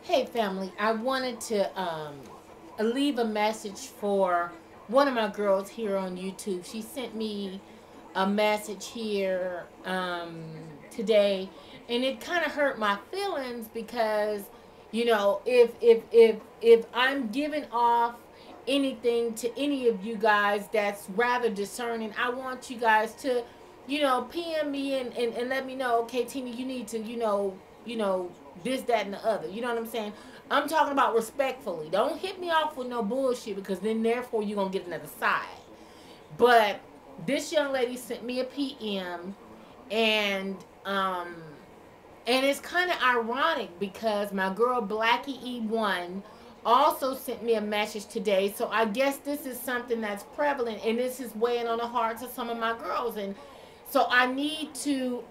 Hey family, I wanted to leave a message for one of my girls here on YouTube. She sent me a message here today, and it kind of hurt my feelings because, if I'm giving off anything to any of you guys that's rather discerning, I want you guys to, PM me and let me know, okay, Tina, you need to, this, that, and the other. You know what I'm saying? I'm talking about respectfully. Don't hit me off with no bullshit because then therefore you're gonna get another side. But this young lady sent me a PM, and um and it's kind of ironic because my girl Blackie E1 also sent me a message today. So I guess this is something that's prevalent, and this is weighing on the hearts of some of my girls. And so I need to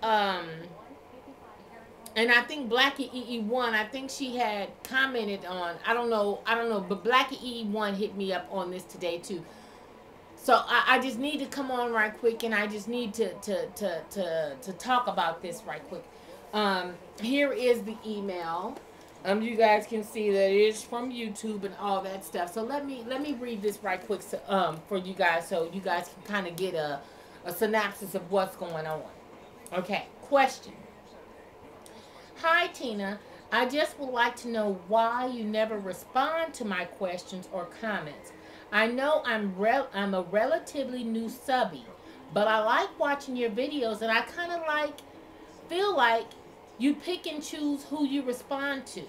and I think Blackie EE1, I think she had commented on, I don't know, but Blackie EE1 hit me up on this today too. So I just need to come on right quick, and I just need to talk about this right quick. Here is the email. You guys can see that it is from YouTube and all that stuff. So let me read this right quick, for you guys, so you guys can kind of get a synopsis of what's going on. Okay, question. Hi Tina, I just would like to know why you never respond to my questions or comments. I know I'm a relatively new subby, but I like watching your videos, and I kind of feel like you pick and choose who you respond to.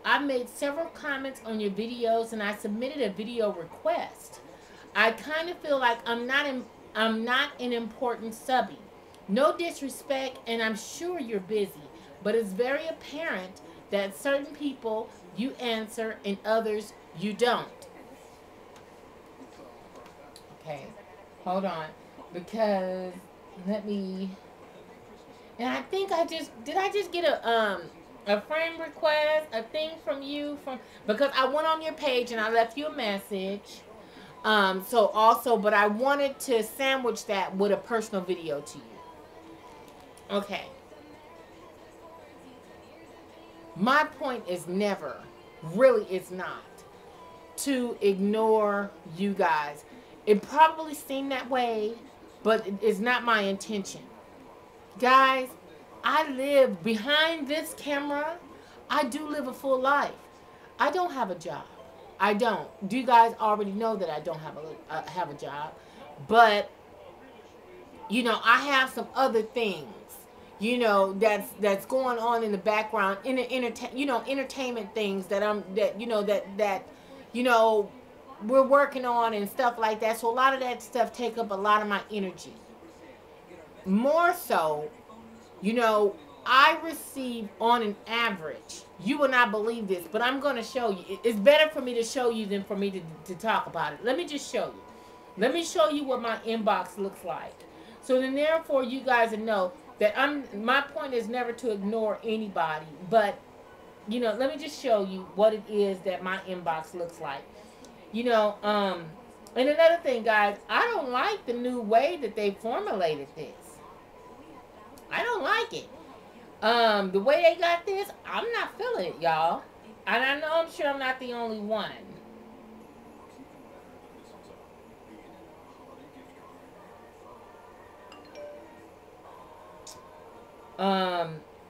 I've made several comments on your videos, and I submitted a video request. I kind of feel like I'm not an important subby. No disrespect, and I'm sure you're busy, but it's very apparent that certain people you answer and others you don't. Okay, hold on, because let me. And I think I just get a friend request, a thing from you, because I went on your page and I left you a message. So also, but I wanted to sandwich that with a personal video to you. Okay. My point is never, really it's not, to ignore you guys. It probably seemed that way, but it's not my intention. Guys, I live behind this camera. I do live a full life. I don't have a job. I don't. Do you guys already know that I don't have a job? But I have some other things, that's going on in the background, in the entertainment things that we're working on and stuff like that. So a lot of that stuff take up a lot of my energy. More so, I receive on an average, you will not believe this, but I'm going to show you. It's better for me to show you than for me to talk about it. Let me just show you. Let me show you what my inbox looks like. So then therefore you guys know that my point is never to ignore anybody, but let me just show you what it is that my inbox looks like. And another thing, guys, I don't like the new way that they formulated this. I don't like it. The way they got this, I'm not feeling it, y'all. And I know I'm sure I'm not the only one.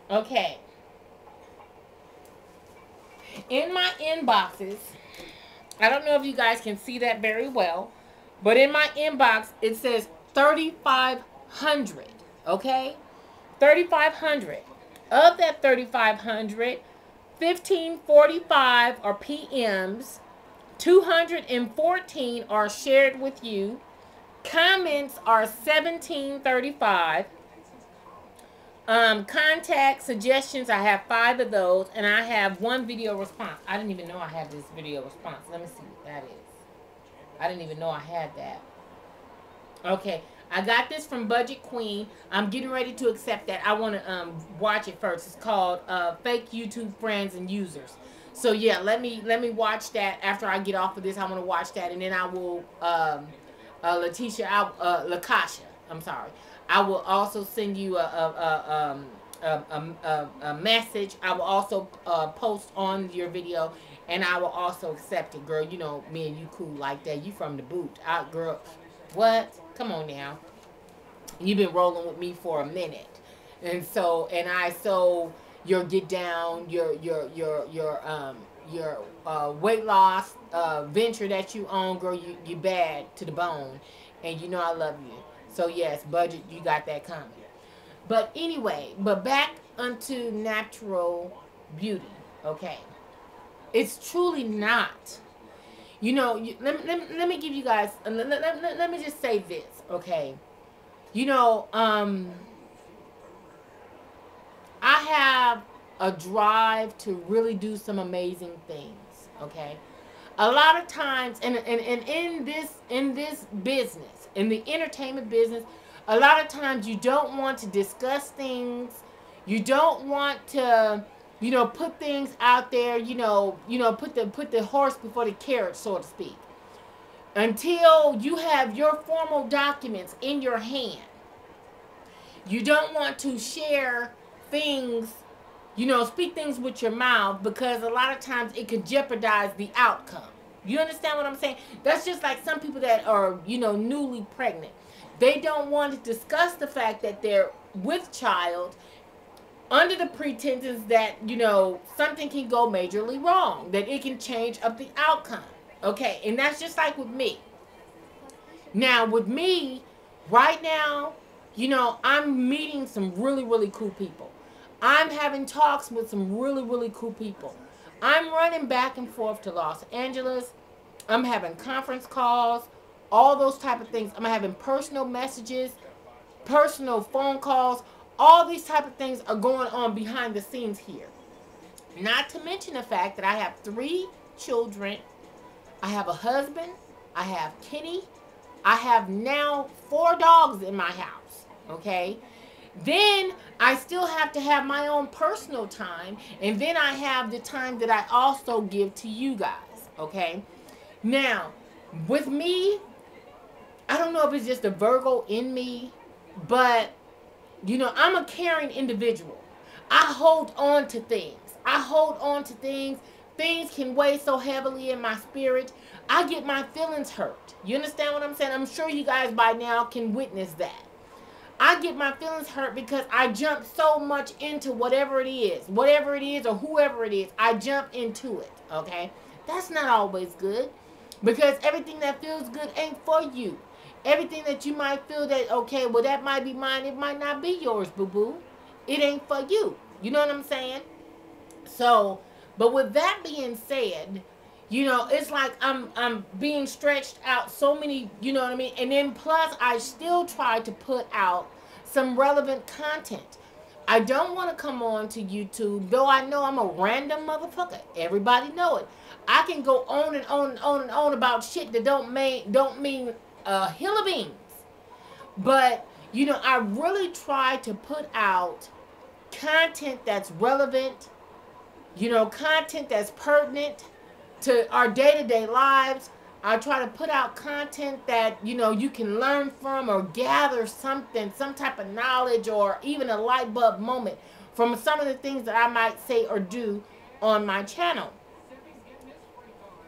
Okay. In my inboxes, I don't know if you guys can see that very well, but in my inbox, it says 3,500, okay? 3,500. Of that 3,500, 1,545 are PMs, 214 are shared with you, comments are 1,735, contact suggestions, I have 5 of those, and I have 1 video response. I didn't even know I had this video response. Let me see what that is. I didn't even know I had that. Okay, I got this from Budget Queen. I'm getting ready to accept that. I want to watch it first. It's called Fake YouTube Friends and Users. So yeah, let me watch that after I get off of this. I want to watch that, and then I will Lakasha, I'm sorry. I will also send you a a message, I will also post on your video, and I will also accept it, girl. You know me and you cool like that. You from the boot, out, girl. What? Come on now. You've been rolling with me for a minute, and so your get down, your weight loss venture that you own, girl. You bad to the bone, and you know I love you. So yes, budget, you got that coming. But anyway, but back unto natural beauty. Okay, it's truly not. You know, let me give you guys. Let me just say this. Okay, you know, I have a drive to really do some amazing things. Okay, a lot of times, and in this business, in the entertainment business, a lot of times you don't want to discuss things. You don't want to, you know, put things out there. Put the horse before the carriage, so to speak, until you have your formal documents in your hand. You don't want to share things, you know, speak things with your mouth, because a lot of times it could jeopardize the outcome. You understand what I'm saying? That's just like some people that are, you know, newly pregnant. They don't want to discuss the fact that they're with child under the pretenses that, you know, something can go majorly wrong, that it can change up the outcome. Okay, and that's just like with me. Now, with me, right now, you know, I'm meeting some really, really cool people. I'm having talks with some really, really cool people. I'm running back and forth to Los Angeles. I'm having conference calls, all those type of things. I'm having personal messages, personal phone calls. All these type of things are going on behind the scenes here. Not to mention the fact that I have 3 children. I have a husband. I have Kenny. I have now 4 dogs in my house. Okay? Then I still have to have my own personal time. And then I have the time that I also give to you guys. Okay? Now, with me, I don't know if it's just a Virgo in me, but, you know, I'm a caring individual. I hold on to things. I hold on to things. Things can weigh so heavily in my spirit. I get my feelings hurt. You understand what I'm saying? I'm sure you guys by now can witness that. I get my feelings hurt because I jump so much into whatever it is or whoever it is. I jump into it, okay? That's not always good, because everything that feels good ain't for you. Everything that you might feel that, okay, well, that might be mine, it might not be yours, boo-boo. It ain't for you. You know what I'm saying? So, but with that being said, you know, it's like I'm being stretched out so many, you know what I mean? And then plus, I still try to put out some relevant content. I don't want to come on to YouTube, though I know I'm a random motherfucker. Everybody know it. I can go on and on and on and on about shit that don't mean a hill of beans. But, you know, I really try to put out content that's relevant, you know, content that's pertinent to our day-to-day lives. I try to put out content that, you know, you can learn from or gather something, some type of knowledge, or even a light bulb moment from some of the things that I might say or do on my channel.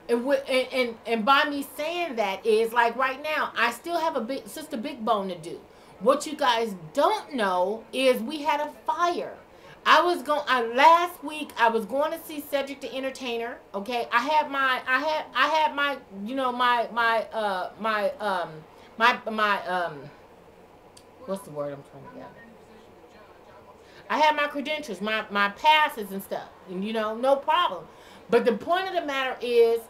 And by me saying that is, like, right now, I still have a sister big bone to do. What you guys don't know is we had a fire. Last week I was going to see Cedric the Entertainer. Okay, I had my you know, my what's the word I'm trying to get? I had my credentials, my passes and stuff, and, you know, no problem. But the point of the matter is,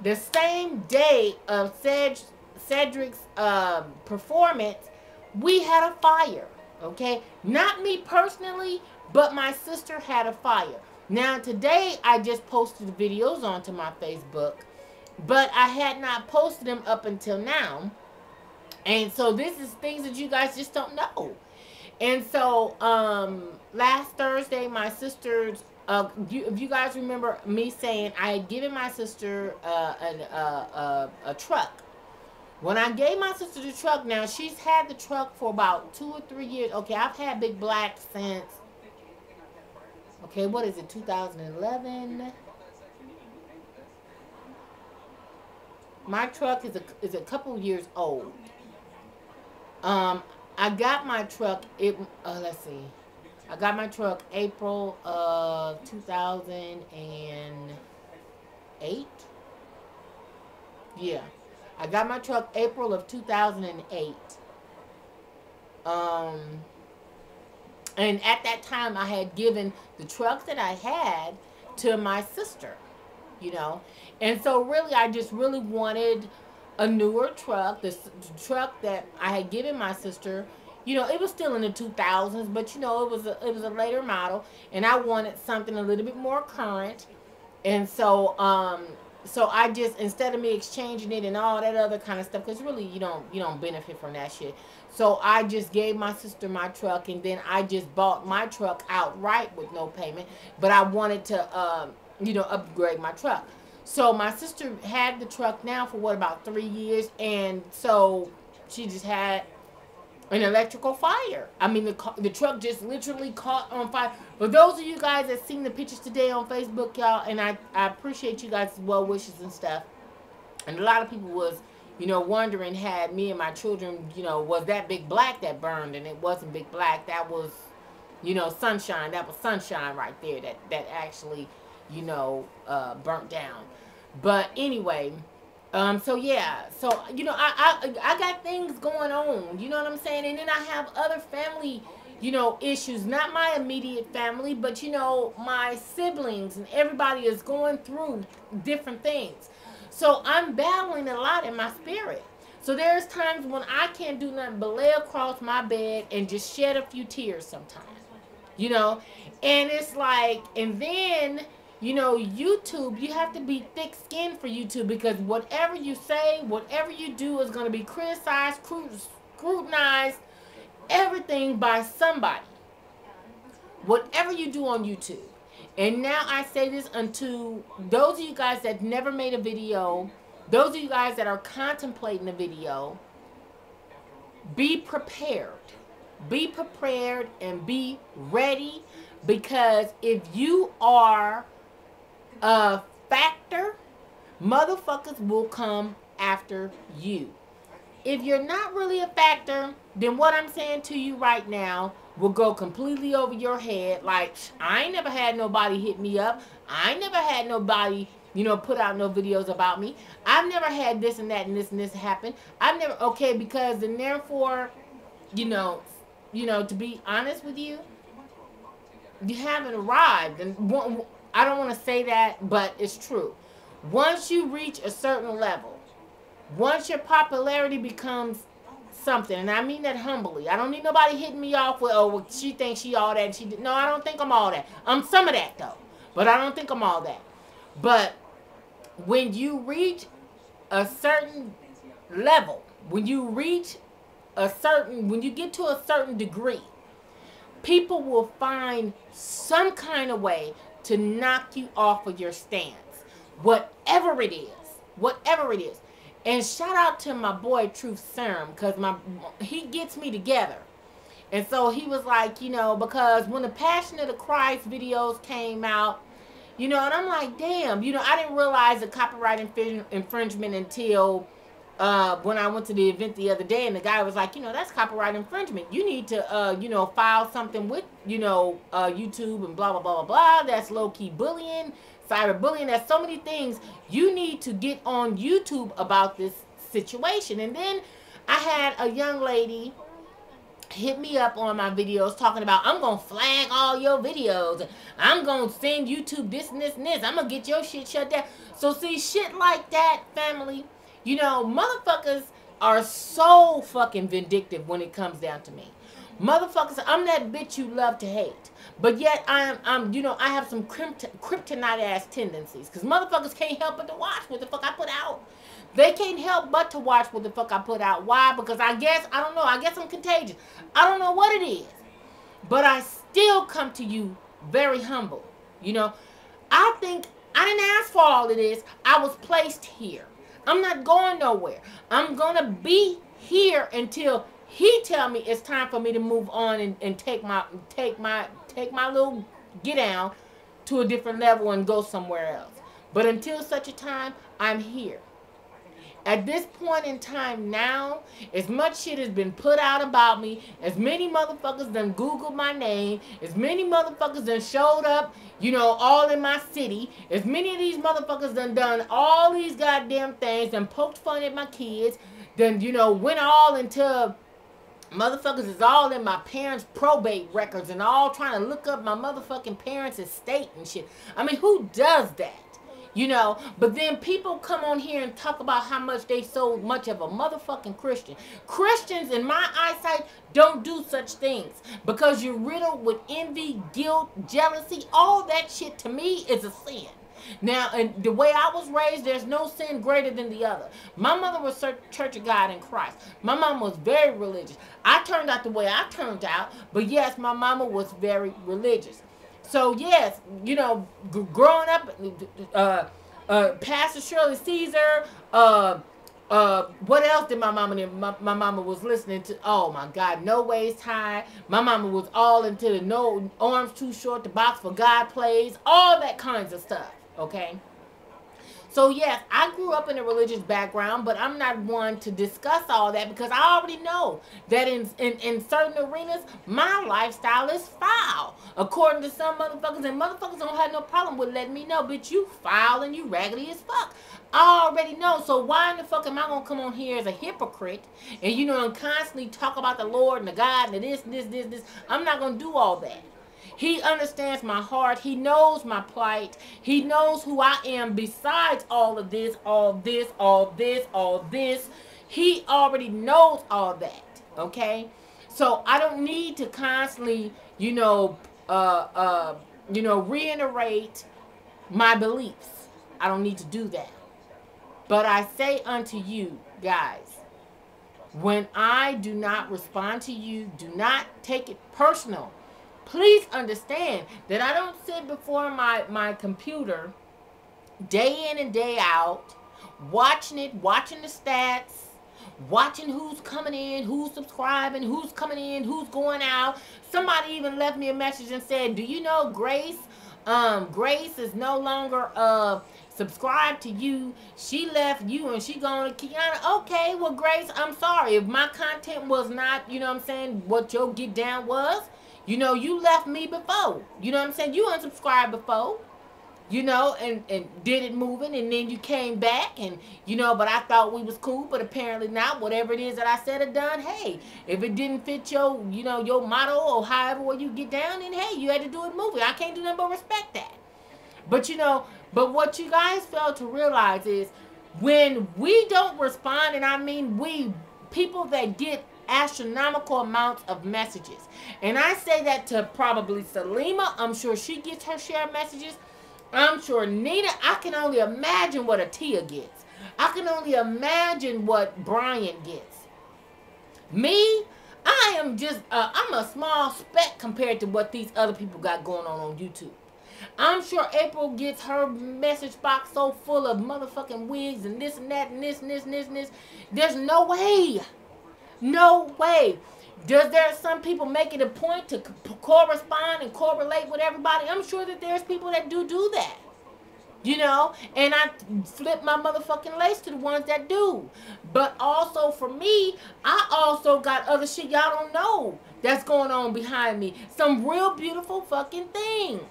the same day of Cedric's performance, we had a fire. Okay, not me personally, but my sister had a fire. Now today I just posted the videos onto my Facebook, but I had not posted them up until now. And so this is things that you guys just don't know. And so last Thursday, my sister's, if you guys remember me saying I had given my sister a truck. When I gave my sister the truck, now she's had the truck for about 2 or 3 years. Okay, I've had Big Black since Okay, what is it, 2011? My truck is a couple years old. Um, I got my truck. Let's see. I got my truck April of 2008. Yeah, I got my truck April of 2008. Um, and at that time, I had given the truck that I had to my sister. You know, and so really, I just really wanted a newer truck. This truck that I had given my sister, you know, it was still in the 2000s, but you know, it was a later model, and I wanted something a little bit more current. And so I just, instead of me exchanging it and all that other kind of stuff, because really you don't benefit from that shit. So I just gave my sister my truck, and then I just bought my truck outright with no payment. But I wanted to upgrade my truck. So my sister had the truck now for what, about 3 years, and so she just had an electrical fire. I mean, the truck just literally caught on fire. For those of you guys that seen the pictures today on Facebook, y'all, and I appreciate you guys' well wishes and stuff. And a lot of people was, wondering, had me and my children, was that big black that burned? And it wasn't big black. That was, sunshine. That was sunshine right there. That actually, burnt down. But anyway. So yeah, so I got things going on, you know what I'm saying, and then I have other family, issues, not my immediate family, but my siblings and everybody is going through different things. So I'm battling a lot in my spirit. So there's times when I can't do nothing but lay across my bed and just shed a few tears sometimes, and it's like, and then YouTube, you have to be thick-skinned for YouTube, because whatever you say, whatever you do is going to be criticized, scrutinized, everything by somebody. Whatever you do on YouTube. And now I say this unto those of you guys that never made a video, those of you guys that are contemplating a video, be prepared. Be prepared and be ready, because if you are a factor, motherfuckers will come after you. If you're not really a factor, then what I'm saying to you right now will go completely over your head. Like, I ain't never had nobody hit me up. I ain't never had nobody, put out no videos about me. I've never had this and that and this happen. I've never, okay, because, and therefore, to be honest with you, you haven't arrived. And I don't want to say that, but it's true. Once you reach a certain level, once your popularity becomes something, and I mean that humbly. I don't need nobody hitting me off with, oh, well, she thinks she all that. And she did. No, I don't think I'm all that. I'm some of that, though. But I don't think I'm all that. But when you reach a certain level, when you get to a certain degree, people will find some kind of way to knock you off of your stance, whatever it is. And shout out to my boy Truth Serum, because he gets me together. And so he was like, because when the Passion of the Christ videos came out, and I'm like, damn, I didn't realize the copyright infringement until when I went to the event the other day, and the guy was like, that's copyright infringement. You need to, file something with, YouTube and blah, blah, blah, blah, blah. That's low-key bullying, cyberbullying. There's so many things. You need to get on YouTube about this situation. And then I had a young lady hit me up on my videos talking about, I'm going to flag all your videos. I'm going to send YouTube this and this and this. I'm going to get your shit shut down. So see, shit like that, family, motherfuckers are so fucking vindictive when it comes down to me. Motherfuckers, I'm that bitch you love to hate. But yet I have some kryptonite ass tendencies. Because motherfuckers can't help but to watch what the fuck I put out. They can't help but to watch what the fuck I put out. Why? Because I guess I'm contagious. I don't know what it is. But I still come to you very humble. I think I didn't ask for all of this. I was placed here. I'm not going nowhere. I'm going to be here until he tell me it's time for me to move on and take my little get down to a different level and go somewhere else. But until such a time, I'm here. At this point in time now, as much shit has been put out about me, as many motherfuckers done Googled my name, as many motherfuckers done showed up, you know, all in my city, as many of these motherfuckers done all these goddamn things, and poked fun at my kids, then, you know, went all into motherfuckers is all in my parents' probate records and all trying to look up my motherfucking parents' estate and shit. I mean, who does that? You know, but then people come on here and talk about how much they so much of a motherfucking Christian. Christians, in my eyesight, don't do such things because you're riddled with envy, guilt, jealousy. All that shit to me is a sin. Now, and the way I was raised, there's no sin greater than the other. My mother was Church of God in Christ. My mom was very religious. I turned out the way I turned out, but yes, my mama was very religious. So yes, you know, growing up, Pastor Shirley Caesar, what else did my mama do? My mama was listening to, oh my God, No Waist High. My mama was all into the No Arms Too Short, the Box for God plays, all that kinds of stuff, okay? So yes, I grew up in a religious background, but I'm not one to discuss all that because I already know that in certain arenas, my lifestyle is foul. According to some motherfuckers, and motherfuckers don't have no problem with letting me know, bitch, you foul and you raggedy as fuck. I already know, so why in the fuck am I gonna come on here as a hypocrite and, you know, and constantly talk about the Lord and the God and this. I'm not gonna do all that. He understands my heart. He knows my plight. He knows who I am besides all of this, all this, all this, all this. He already knows all that, okay? So I don't need to constantly, reiterate my beliefs. I don't need to do that. But I say unto you, guys, when I do not respond to you, do not take it personal. Please understand that I don't sit before my computer day in and day out, watching the stats, watching who's coming in, who's subscribing, who's coming in, who's going out. Somebody even left me a message and said, do you know Grace? Grace is no longer subscribed to you. She left you and she going to Kiana. Okay, well, Grace, I'm sorry. If my content was not, you know what I'm saying, what your get down was, you know, you left me before. You know what I'm saying? You unsubscribed before. You know, and did it moving, and then you came back, and, you know, but I thought we was cool, but apparently not. Whatever it is that I said or done, hey, if it didn't fit your, you know, your motto or however way you get down, then, hey, you had to do it moving. I can't do nothing but respect that. But, you know, but what you guys fail to realize is when we don't respond, and I mean we, people that get astronomical amounts of messages, and I say that to probably Salima. I'm sure she gets her share of messages. I'm sure Nina, I can only imagine what Atia gets. I can only imagine what Brian gets. Me, I am just, I'm a small speck compared to what these other people got going on YouTube. I'm sure April gets her message box so full of motherfucking wigs and this and that and this and this and this and this. There's no way. No way. Does there some people make it a point to correspond and correlate with everybody? I'm sure that there's people that do that. You know? And I flip my motherfucking lace to the ones that do. But also for me, I also got other shit y'all don't know that's going on behind me. Some real beautiful fucking things.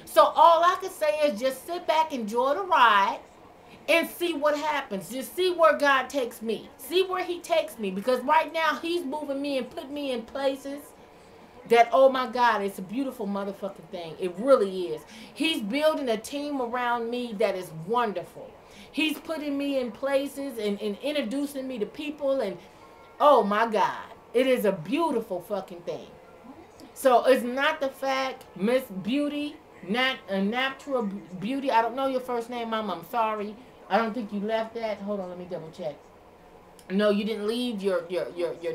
So all I can say is just sit back, enjoy the ride, and see what happens. Just see where God takes me. See where he takes me. Because right now, he's moving me and putting me in places that, oh my God, it's a beautiful motherfucking thing. It really is. He's building a team around me that is wonderful. He's putting me in places and introducing me to people. And, oh my God, it is a beautiful fucking thing. So it's not the fact, Miss Beauty, Napturalbeautii. I don't know your first name, Mom. I'm sorry. I don't think you left that. Hold on, let me double check. No, you didn't leave your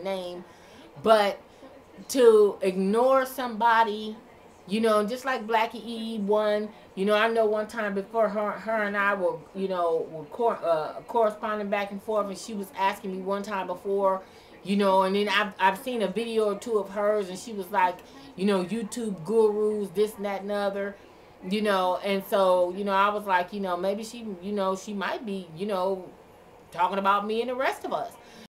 name. But to ignore somebody, you know, just like Blackie E1, you know, I know one time before her and I were, you know, corresponding back and forth, and she was asking me one time before, you know, and then I've seen a video or two of hers, and she was like, YouTube gurus, this and that and other, and so, I was like, maybe she might be, talking about me and the rest of us.